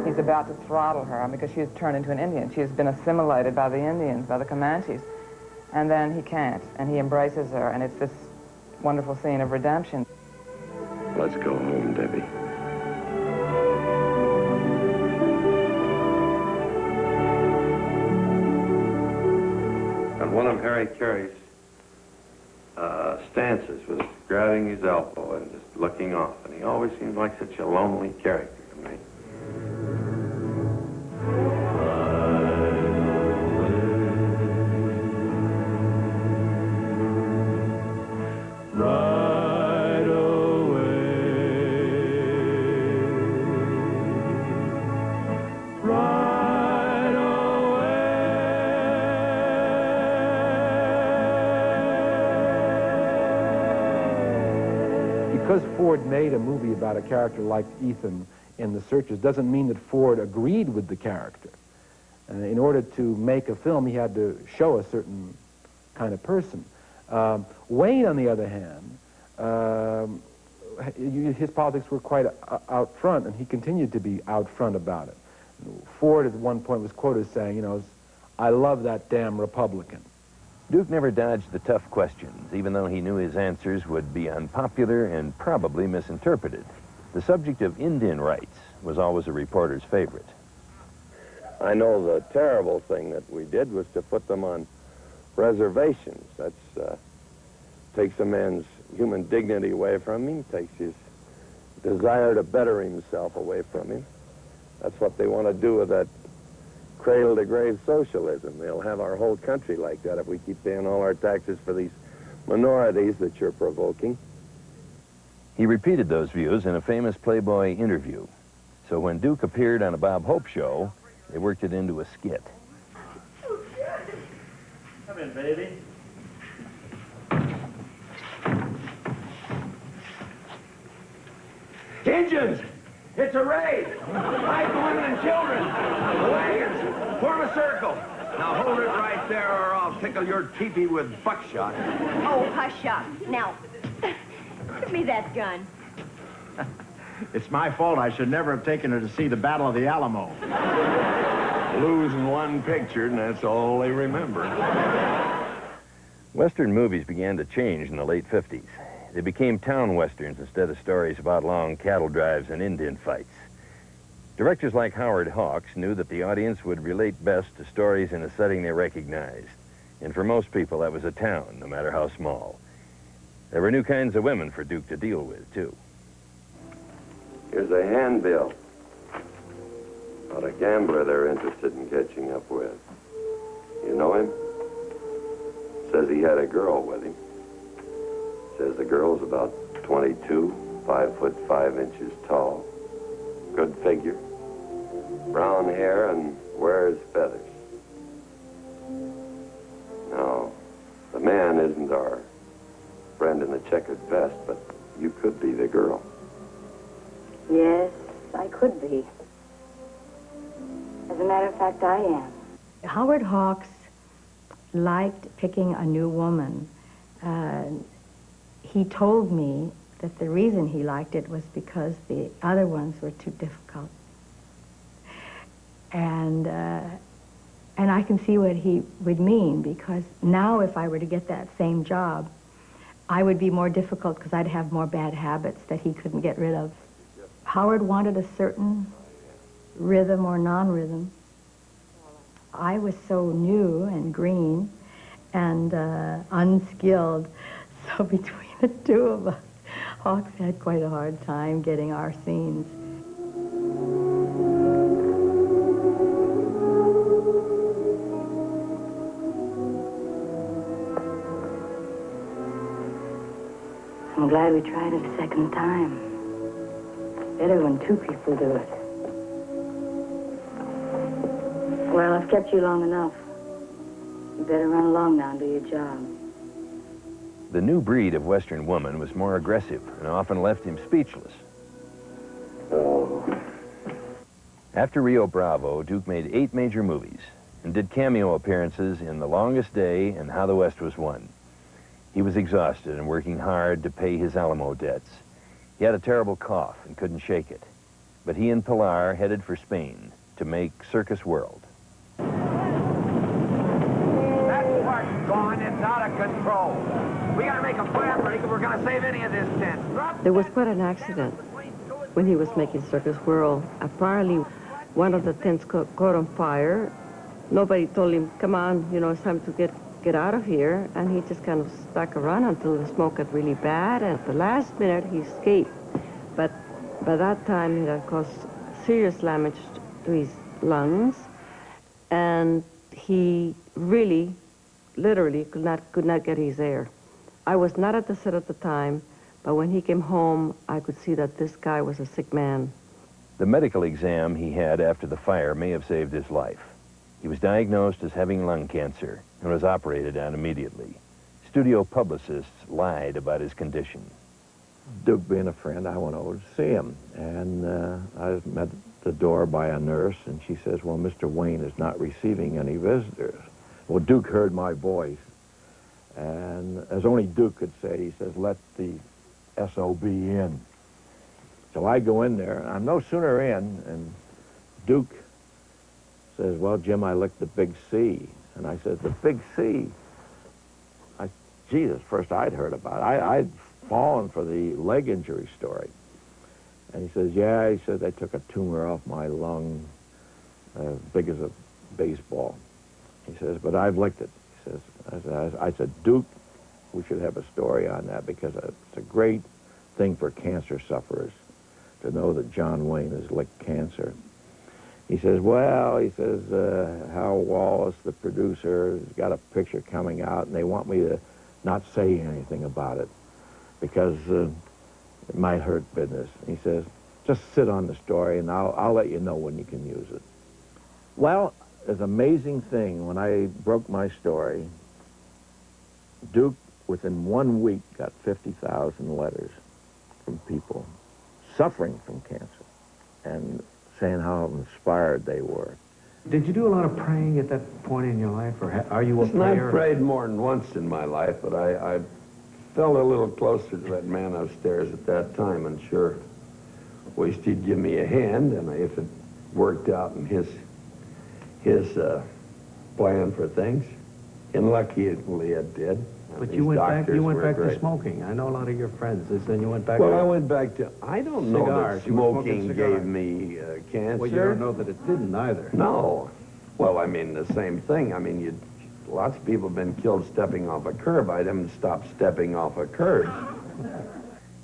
He's about to throttle her because she has turned into an Indian. She has been assimilated by the Indians, by the Comanches. And then he can't, and he embraces her, and it's this wonderful scene of redemption. Let's go home, Debbie. And one of Harry Carey's stances was grabbing his elbow and just looking off, and he always seemed like such a lonely character to me. Because Ford made a movie about a character like Ethan in The Searchers doesn't mean that Ford agreed with the character. In order to make a film, he had to show a certain kind of person. Wayne, on the other hand, his politics were quite out front, and he continued to be out front about it. Ford at one point was quoted as saying, you know, "I love that damn Republican." Duke never dodged the tough questions, even though he knew his answers would be unpopular and probably misinterpreted. The subject of Indian rights was always a reporter's favorite. I know the terrible thing that we did was to put them on reservations. That's takes a man's human dignity away from him, takes his desire to better himself away from him. That's what they want to do with that cradle-to-grave socialism. They'll have our whole country like that if we keep paying all our taxes for these minorities that you're provoking. He repeated those views in a famous Playboy interview. So when Duke appeared on a Bob Hope show, they worked it into a skit. Come in, baby. Indians! It's a raid! Hide the women and children! The wagons! Form a circle! Now hold it right there or I'll tickle your teepee with buckshot. Oh, hush up. Now, give me that gun. It's my fault. I should never have taken her to see the Battle of the Alamo. Losing one picture, and that's all they remember. Western movies began to change in the late 50s. They became town westerns instead of stories about long cattle drives and Indian fights. Directors like Howard Hawks knew that the audience would relate best to stories in a setting they recognized. And for most people, that was a town, no matter how small. There were new kinds of women for Duke to deal with, too. Here's a handbill about a gambler they're interested in catching up with. You know him? Says he had a girl with him. Says the girl's about 22, 5 foot 5 inches tall. Good figure. Brown hair and wears feathers. No, the man isn't our friend in the checkered vest, but you could be the girl. Yes, I could be. As a matter of fact, I am. Howard Hawks liked picking a new woman. He told me that the reason he liked it was because the other ones were too difficult. And I can see what he would mean, because now if I were to get that same job, I would be more difficult because I'd have more bad habits that he couldn't get rid of. Howard wanted a certain rhythm or non-rhythm. I was so new and green and unskilled, so between the two of us, Hawks had quite a hard time getting our scenes. I'm glad we tried it a second time. Better when two people do it. Well, I've kept you long enough. You better run along now and do your job. The new breed of Western woman was more aggressive and often left him speechless. After Rio Bravo, Duke made 8 major movies and did cameo appearances in The Longest Day and How the West Was Won. He was exhausted and working hard to pay his Alamo debts. He had a terrible cough and couldn't shake it. But he and Pilar headed for Spain to make Circus World. That park's gone. It's out of control. We gotta make a fire break if we're gonna save any of this tent. There was quite an accident when he was making Circus World. Apparently, one of the tents caught on fire. Nobody told him, come on, you know, it's time to get out of here. And he just kind of stuck around until the smoke got really bad. And at the last minute, he escaped. But by that time, it had caused serious damage to his lungs. And he really, literally, could not get his air. I was not at the set at the time, but when he came home, I could see that this guy was a sick man. The medical exam he had after the fire may have saved his life. He was diagnosed as having lung cancer and was operated on immediately. Studio publicists lied about his condition. Duke being a friend, I went over to see him, and I was met at the door by a nurse, and she says, well, Mr. Wayne is not receiving any visitors. Well, Duke heard my voice, and as only Duke could say, he says, let the SOB in. So I go in there, and I'm no sooner in, and Duke says, well, Jim, I licked the big C. And I said, the big C? Jesus, first I'd heard about it. I'd fallen for the leg injury story. And he says, yeah, he said, they took a tumor off my lung, big as a baseball. He says, but I've licked it. He says, I said, Duke, we should have a story on that, because it's a great thing for cancer sufferers to know that John Wayne has licked cancer. He says, well, he says, Hal Wallace, the producer, has got a picture coming out, and they want me to not say anything about it because it might hurt business. He says, just sit on the story, and I'll let you know when you can use it. Well, it's an amazing thing. When I broke my story, Duke, within 1 week, got 50,000 letters from people suffering from cancer and saying how inspired they were. Did you do a lot of praying at that point in your life, or are you a Listen, prayer? I've prayed more than once in my life, but I felt a little closer to that man upstairs at that time, and sure wished he'd give me a hand, and if it worked out in his plan for things. And luckily it did. But These you went back doctors were to great. smoking. I know a lot of your friends. Then you went back Well, to I went back to, I don't know cigars. that You were smoking smoking cigars. gave me cancer. Well, you don't know that it didn't either. No. Well, I mean, the same thing. I mean, lots of people have been killed stepping off a curb. I didn't stop stepping off a curb.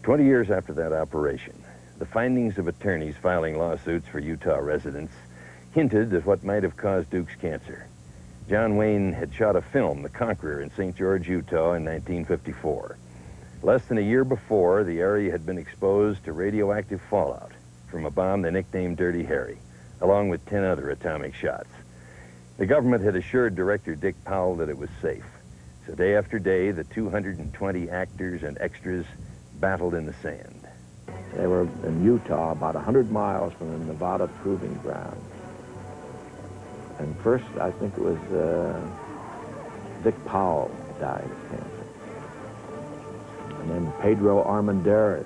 20 years after that operation, the findings of attorneys filing lawsuits for Utah residents hinted at what might have caused Duke's cancer. John Wayne had shot a film, The Conqueror, in St. George, Utah in 1954. Less than a year before, the area had been exposed to radioactive fallout from a bomb they nicknamed Dirty Harry, along with 10 other atomic shots. The government had assured director Dick Powell that it was safe. So day after day, the 220 actors and extras battled in the sand. They were in Utah, about 100 miles from the Nevada Proving Ground. And first, I think it was Dick Powell died of cancer. And then Pedro Armendariz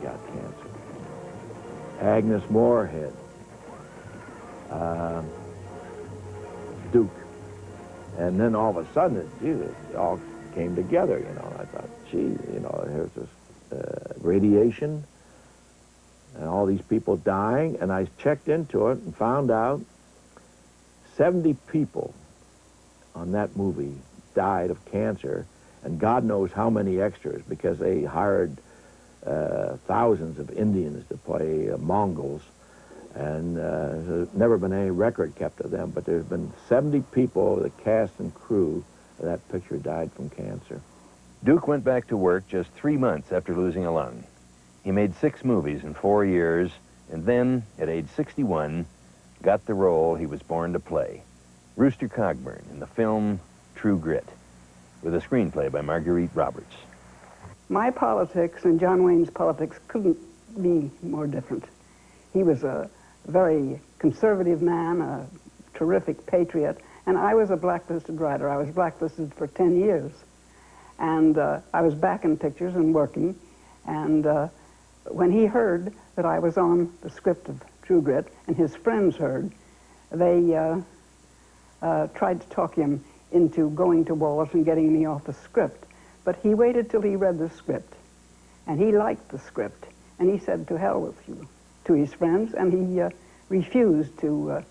got cancer. Agnes Moorehead. Duke. And then all of a sudden, it all came together, you know. I thought, gee, you know, here's this radiation and all these people dying. And I checked into it and found out 70 people on that movie died of cancer, and God knows how many extras, because they hired thousands of Indians to play Mongols. And there's never been any record kept of them, but there's been 70 people, the cast and crew of that picture, died from cancer. Duke went back to work just 3 months after losing a lung. He made 6 movies in 4 years, and then, at age 61, got the role he was born to play, Rooster Cogburn in the film True Grit, with a screenplay by Marguerite Roberts. My politics and John Wayne's politics couldn't be more different. He was a very conservative man, a terrific patriot, and I was a blacklisted writer. I was blacklisted for 10 years. And I was back in pictures and working, and when he heard that I was on the script of True Grit, and his friends heard, they tried to talk him into going to Wallace and getting me off the script. But he waited till he read the script, and he liked the script, and he said, "To hell with you," to his friends, and he refused to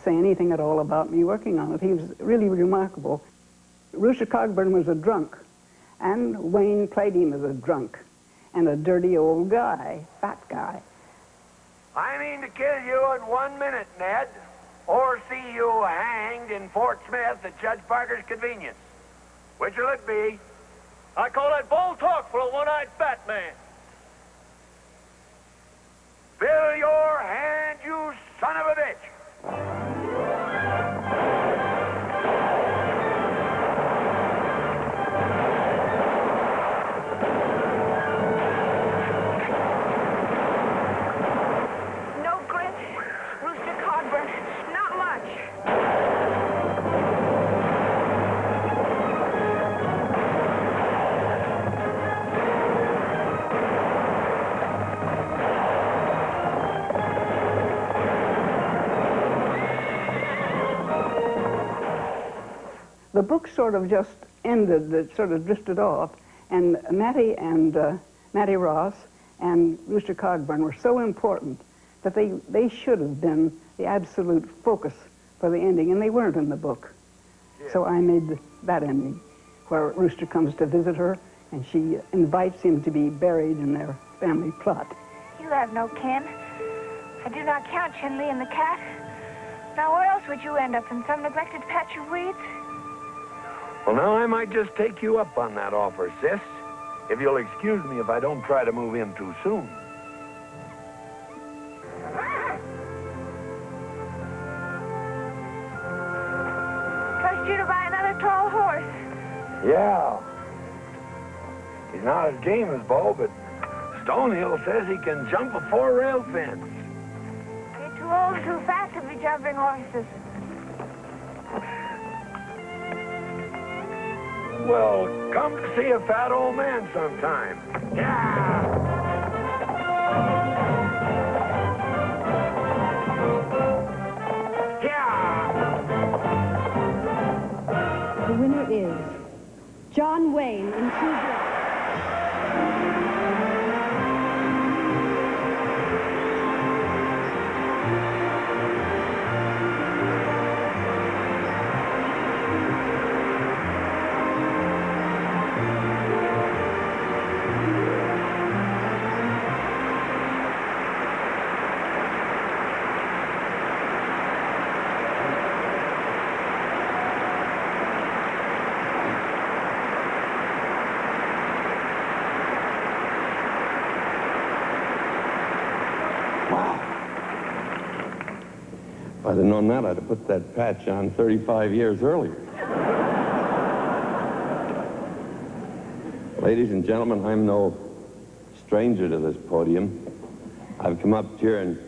say anything at all about me working on it. He was really remarkable. Rooster Cogburn was a drunk, and Wayne played him as a drunk, and a dirty old guy, fat guy. I mean to kill you in 1 minute, Ned, or see you hanged in Fort Smith at Judge Parker's convenience. Which will it be? I call that bold talk for a one-eyed fat man. Fill your hand, you son of a bitch! No grit, Rooster Cogburn, not much. The book sort of just ended, it sort of drifted off, and Mattie Ross and Rooster Cogburn were so important that they should have been the absolute focus for the ending, and they weren't in the book. Yeah. So I made that ending, where Rooster comes to visit her, and she invites him to be buried in their family plot. You have no kin. I do not count Chin-Lee and the cat. Now where else would you end up, in some neglected patch of weeds? Well, now I might just take you up on that offer, sis. If you'll excuse me if I don't try to move in too soon. Trust you to buy another tall horse. Yeah. He's not as game as Bo, but Stonehill says he can jump a 4-rail fence. You're too old and too fat to be jumping horses. Well, come to see a fat old man sometime. Yeah! The winner is John Wayne in True Grit. If I'd have known that, I'd have put that patch on 35 years earlier. Ladies and gentlemen, I'm no stranger to this podium. I've come up here and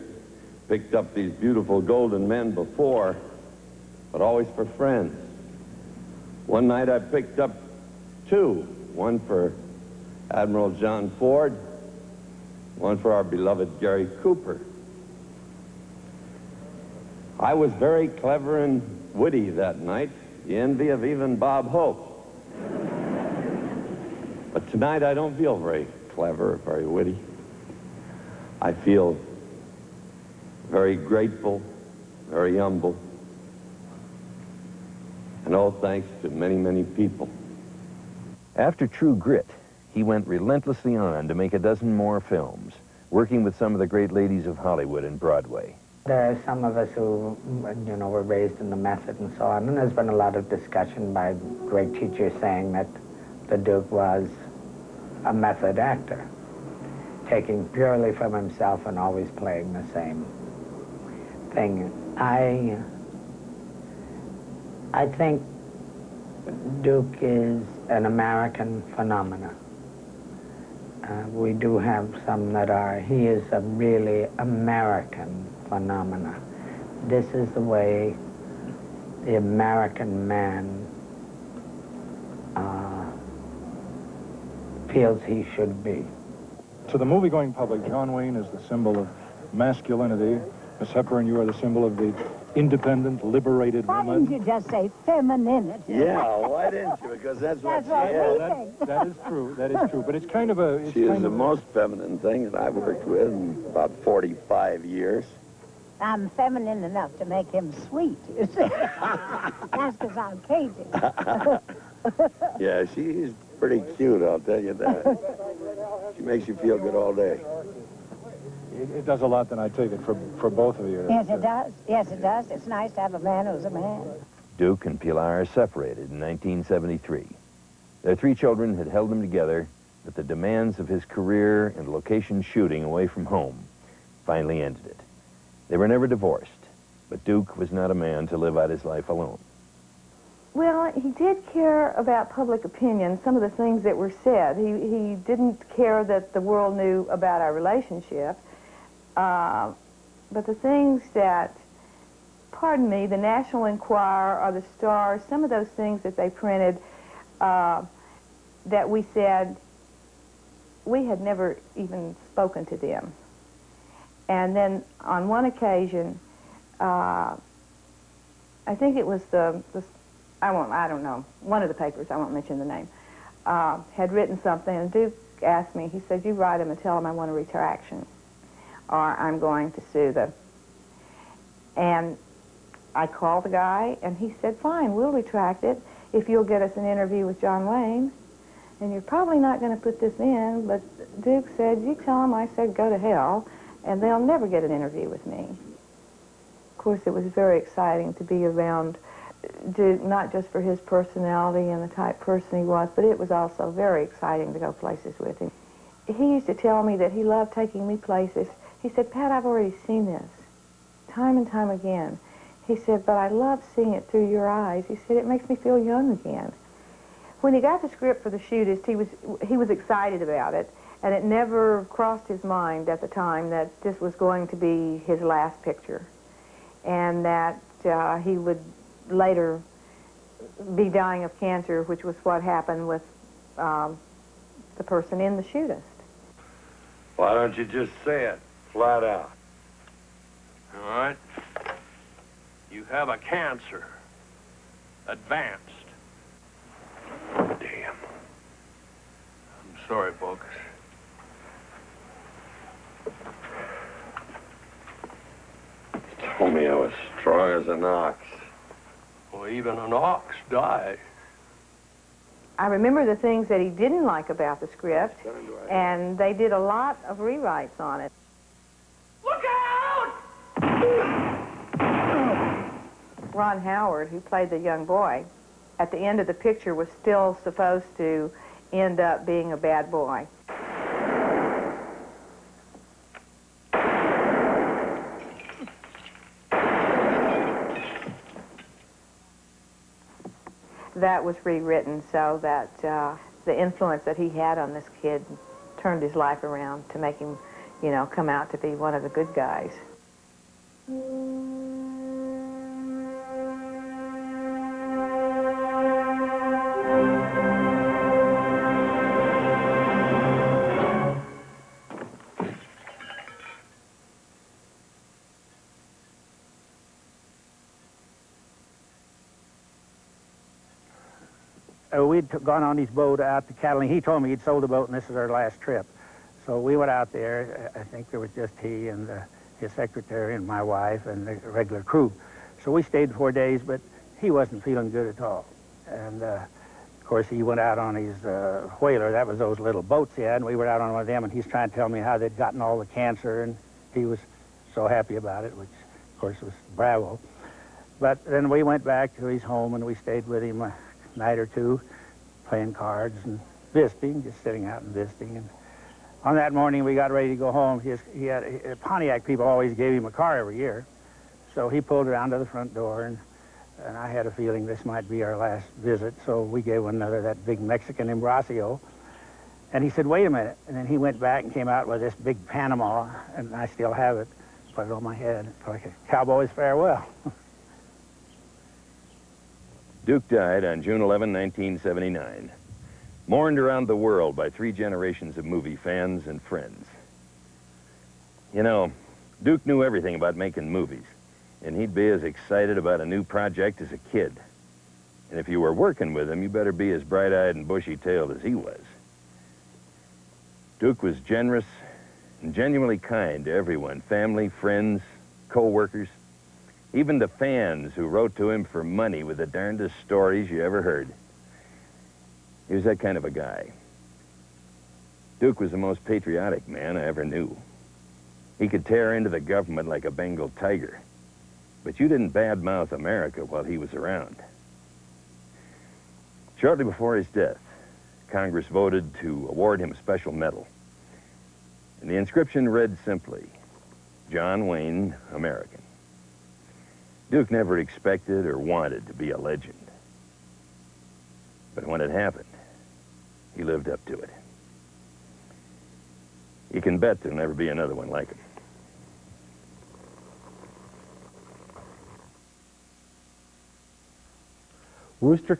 picked up these beautiful golden men before, but always for friends. One night I picked up two, one for Admiral John Ford, one for our beloved Gary Cooper. I was very clever and witty that night, the envy of even Bob Hope. But tonight I don't feel very clever or very witty. I feel very grateful, very humble, and all thanks to many, many people. After True Grit, he went relentlessly on to make a dozen more films, working with some of the great ladies of Hollywood and Broadway. There are some of us who, you know, were raised in the method and so on, and there's been a lot of discussion by great teachers saying that the Duke was a method actor, taking purely from himself and always playing the same thing. I think Duke is an American phenomenon. We do have some that are. He is a really American phenomena. This is the way the American man feels he should be. To the movie-going public, John Wayne is the symbol of masculinity. Miss Hepburn, you are the symbol of the independent, liberated Why woman. didn't you just say femininity? Yeah, why didn't you? Because that's what she is. That is true. That is true. But it's kind of a... She is the most feminine thing that I've worked with in about 45 years. I'm feminine enough to make him sweet, you see. That's because I'm Cajun. Yeah, she's pretty cute, I'll tell you that. She makes you feel good all day. It does a lot, then, I take it, for both of you. Yes, it does. Yes, it does. It's nice to have a man who's a man. Duke and Pilar separated in 1973. Their three children had held them together, but the demands of his career and location shooting away from home finally ended it. They were never divorced, but Duke was not a man to live out his life alone. Well, he did care about public opinion, some of the things that were said. He didn't care that the world knew about our relationship. But the things that, pardon me, the National Enquirer or the Star, some of those things that they printed that we said, we had never even spoken to them. And then on one occasion, I think it was I don't know, one of the papers, I won't mention the name, had written something, and Duke asked me, he said, you write him and tell him I want a retraction, or I'm going to sue them. And I called the guy, and he said, fine, we'll retract it if you'll get us an interview with John Wayne. And you're probably not going to put this in, but Duke said, you tell him I said go to hell, and they'll never get an interview with me. Of course, it was very exciting to be around Duke, not just for his personality and the type person he was, but it was also very exciting to go places with him. He used to tell me that he loved taking me places. He said, Pat, I've already seen this time and time again. He said, but I love seeing it through your eyes. He said, it makes me feel young again. When he got the script for The Shootist, he was excited about it, and it never crossed his mind at the time that this was going to be his last picture, and that he would later be dying of cancer, which was what happened with the person in The Shootist. Why don't you just say it, flat out? All right. You have a cancer. Advanced. Damn. I'm sorry, folks. You told me I was strong as an ox. Well, even an ox dies. I remember the things that he didn't like about the script, and they did a lot of rewrites on it. Look out! Ron Howard, who played the young boy, at the end of the picture was still supposed to end up being a bad boy. that was rewritten so that the influence that he had on this kid turned his life around to make him, you know, come out to be one of the good guys. We'd gone on his boat out to Catalina. He told me he'd sold the boat and this is our last trip. So we went out there. I think there was just he and his secretary and my wife and the regular crew. So we stayed 4 days, but he wasn't feeling good at all. And of course he went out on his whaler. That was those little boats he had, and we were out on one of them, and he's trying to tell me how they'd gotten all the cancer, and he was so happy about it, which of course was bravo. But then we went back to his home and we stayed with him a night or two, playing cards and visiting, just sitting out and visiting. And on that morning, we got ready to go home. He had Pontiac people always gave him a car every year, so he pulled around to the front door, and I had a feeling this might be our last visit. So we gave one another that big Mexican embraccio, and he said, "Wait a minute," and then he went back and came out with this big Panama, and I still have it. Put it on my head, like a cowboy's farewell. Duke died on June 11, 1979, mourned around the world by 3 generations of movie fans and friends. You know, Duke knew everything about making movies, and he'd be as excited about a new project as a kid. And if you were working with him, you better be as bright-eyed and bushy-tailed as he was. Duke was generous and genuinely kind to everyone, family, friends, co-workers, even the fans who wrote to him for money with the darndest stories you ever heard. He was that kind of a guy. Duke was the most patriotic man I ever knew. He could tear into the government like a Bengal tiger, but you didn't badmouth America while he was around. Shortly before his death, Congress voted to award him a special medal. And the inscription read simply, "John Wayne, American." Duke never expected or wanted to be a legend. But when it happened, he lived up to it. You can bet there'll never be another one like him. Worcester